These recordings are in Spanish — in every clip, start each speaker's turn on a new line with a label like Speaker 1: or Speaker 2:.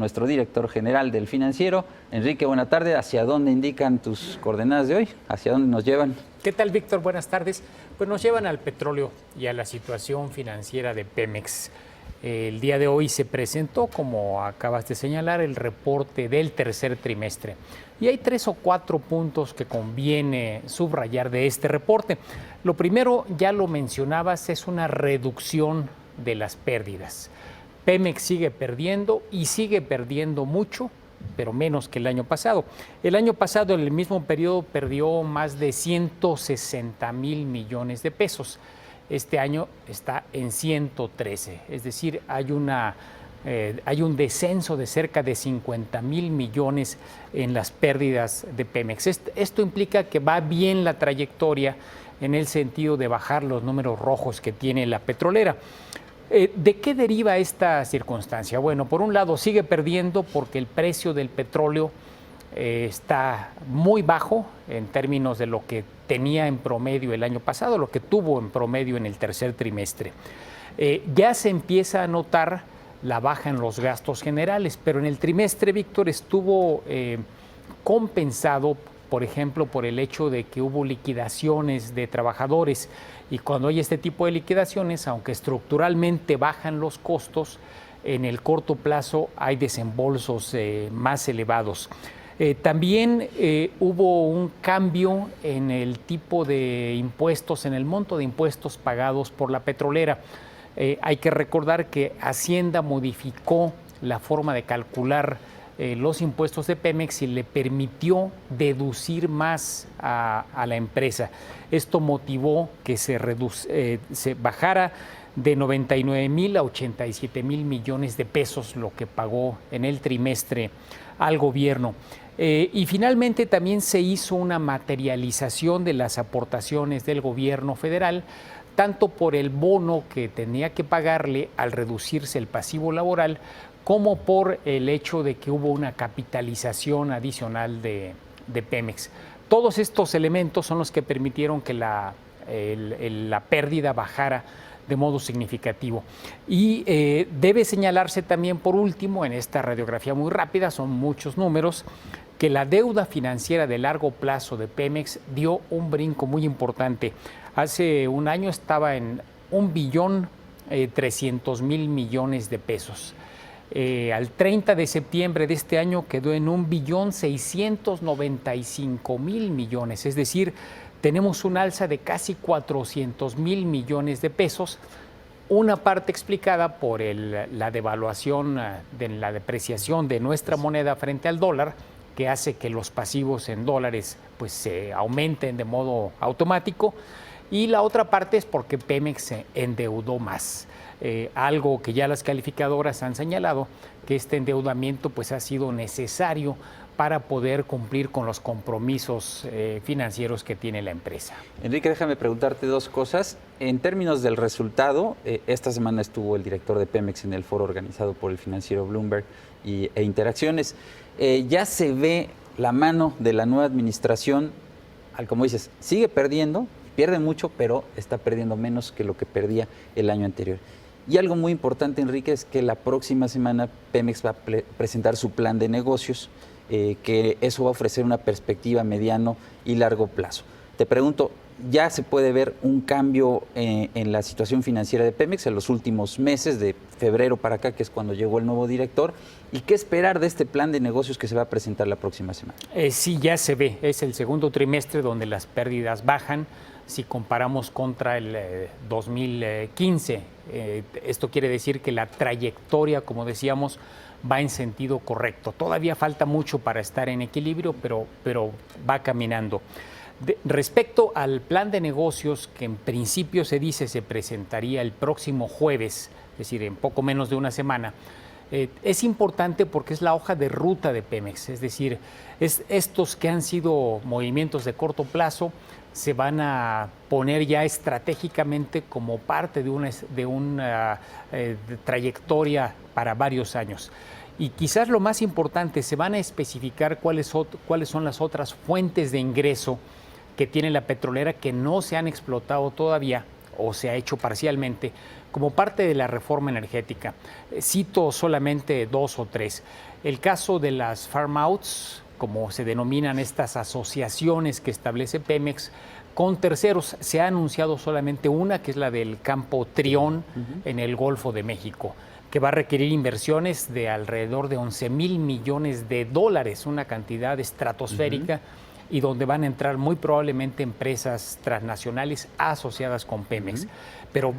Speaker 1: nuestro director general del Financiero. Enrique, buena tarde. ¿Hacia dónde indican tus coordenadas de hoy? ¿Hacia dónde nos llevan?
Speaker 2: ¿Qué tal, Víctor? Buenas tardes. Pues nos llevan al petróleo y a la situación financiera de Pemex. El día de hoy se presentó, como acabas de señalar, el reporte del tercer trimestre. Y hay 3 o 4 puntos que conviene subrayar de este reporte. Lo primero, ya lo mencionabas, es una reducción de las pérdidas. Pemex sigue perdiendo y sigue perdiendo mucho, pero menos que el año pasado. El año pasado, en el mismo periodo, perdió más de 160,000 millones de pesos. Este año está en 113, es decir, hay un descenso de cerca de 50,000 millones en las pérdidas de Pemex. Esto implica que va bien la trayectoria en el sentido de bajar los números rojos que tiene la petrolera. ¿De qué deriva esta circunstancia? Bueno, por un lado sigue perdiendo porque el precio del petróleo está muy bajo en términos de lo que tenía en promedio el año pasado, lo que tuvo en promedio en el tercer trimestre. Ya se empieza a notar la baja en los gastos generales, pero en el trimestre, Víctor, estuvo compensado, por ejemplo, por el hecho de que hubo liquidaciones de trabajadores, y cuando hay este tipo de liquidaciones, aunque estructuralmente bajan los costos, en el corto plazo hay desembolsos más elevados. También hubo un cambio en el tipo de impuestos, en el monto de impuestos pagados por la petrolera. Hay que recordar que Hacienda modificó la forma de calcular los impuestos de Pemex y le permitió deducir más a la empresa. Esto motivó que se bajara de 99,000 a 87,000 millones de pesos lo que pagó en el trimestre al gobierno. Y finalmente también se hizo una materialización de las aportaciones del gobierno federal, tanto por el bono que tenía que pagarle al reducirse el pasivo laboral, como por el hecho de que hubo una capitalización adicional de Pemex. Todos estos elementos son los que permitieron que la pérdida bajara de modo significativo. Y debe señalarse también, por último, en esta radiografía muy rápida, son muchos números, que la deuda financiera de largo plazo de Pemex dio un brinco muy importante. Hace un año estaba en 1,300,000 millones de pesos. Al 30 de septiembre de este año quedó en 1,695,000 millones, es decir, tenemos un alza de casi 400,000 millones de pesos, una parte explicada por la devaluación, la depreciación de nuestra moneda frente al dólar, que hace que los pasivos en dólares pues se aumenten de modo automático, y la otra parte es porque Pemex se endeudó más. Algo que ya las calificadoras han señalado, que este endeudamiento pues ha sido necesario para poder cumplir con los compromisos financieros que tiene la empresa.
Speaker 1: Enrique, déjame preguntarte 2 cosas. En términos del resultado, esta semana estuvo el director de Pemex en el foro organizado por el financiero Bloomberg e Interacciones. Ya se ve la mano de la nueva administración, como dices, sigue perdiendo, pierde mucho, pero está perdiendo menos que lo que perdía el año anterior. Y algo muy importante, Enrique, es que la próxima semana Pemex va a presentar su plan de negocios, que eso va a ofrecer una perspectiva a mediano y largo plazo. Te pregunto, ¿ya se puede ver un cambio en la situación financiera de Pemex en los últimos meses, de febrero para acá, que es cuando llegó el nuevo director? ¿Y qué esperar de este plan de negocios que se va a presentar la próxima semana?
Speaker 2: Sí, ya se ve. Es el segundo trimestre donde las pérdidas bajan si comparamos contra el 2015. Esto quiere decir que la trayectoria, como decíamos, va en sentido correcto. Todavía falta mucho para estar en equilibrio, pero va caminando. Respecto al plan de negocios, que en principio se dice se presentaría el próximo jueves, es decir, en poco menos de una semana, es importante porque es la hoja de ruta de Pemex, es decir, estos que han sido movimientos de corto plazo se van a poner ya estratégicamente como parte de una trayectoria para varios años. Y quizás lo más importante, se van a especificar cuáles son las otras fuentes de ingreso que tiene la petrolera que no se han explotado todavía o se ha hecho parcialmente, como parte de la reforma energética. Cito solamente 2 o 3. El caso de las farm outs, como se denominan estas asociaciones que establece Pemex con terceros. Se ha anunciado solamente una, que es la del campo Trión en el Golfo de México, que va a requerir inversiones de alrededor de 11,000 millones de dólares, una cantidad estratosférica, y donde van a entrar muy probablemente empresas transnacionales asociadas con Pemex. Pero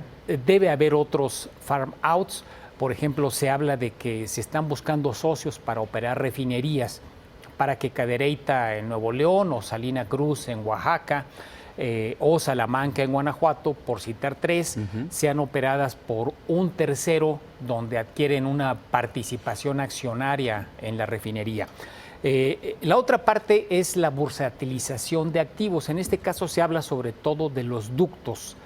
Speaker 2: debe haber otros farm outs. Por ejemplo, se habla de que se están buscando socios para operar refinerías, para que Cadereyta en Nuevo León o Salina Cruz en Oaxaca o Salamanca en Guanajuato, por citar 3, sean operadas por un tercero donde adquieren una participación accionaria en la refinería. La otra parte es la bursatilización de activos. En este caso se habla sobre todo de los ductos,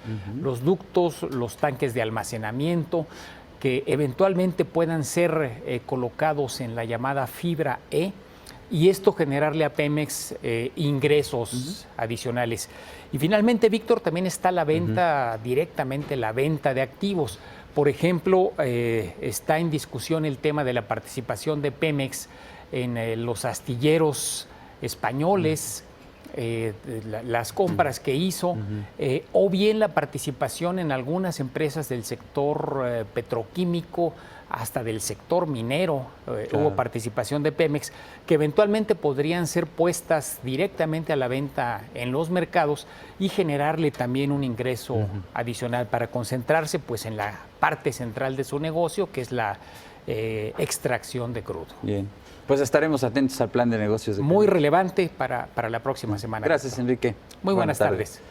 Speaker 2: los tanques de almacenamiento, que eventualmente puedan ser colocados en la llamada fibra E, y esto generarle a Pemex ingresos adicionales. Y finalmente, Víctor, también está la venta, directamente la venta de activos. Por ejemplo, está en discusión el tema de la participación de Pemex en los astilleros españoles, las compras que hizo, o bien la participación en algunas empresas del sector petroquímico, hasta del sector minero. Hubo participación de Pemex, que eventualmente podrían ser puestas directamente a la venta en los mercados y generarle también un ingreso adicional para concentrarse pues en la parte central de su negocio, que es la extracción de crudo.
Speaker 1: Bien, pues estaremos atentos al plan de negocios de
Speaker 2: Muy relevante para la próxima semana.
Speaker 1: Gracias, Enrique.
Speaker 2: Muy buenas tardes.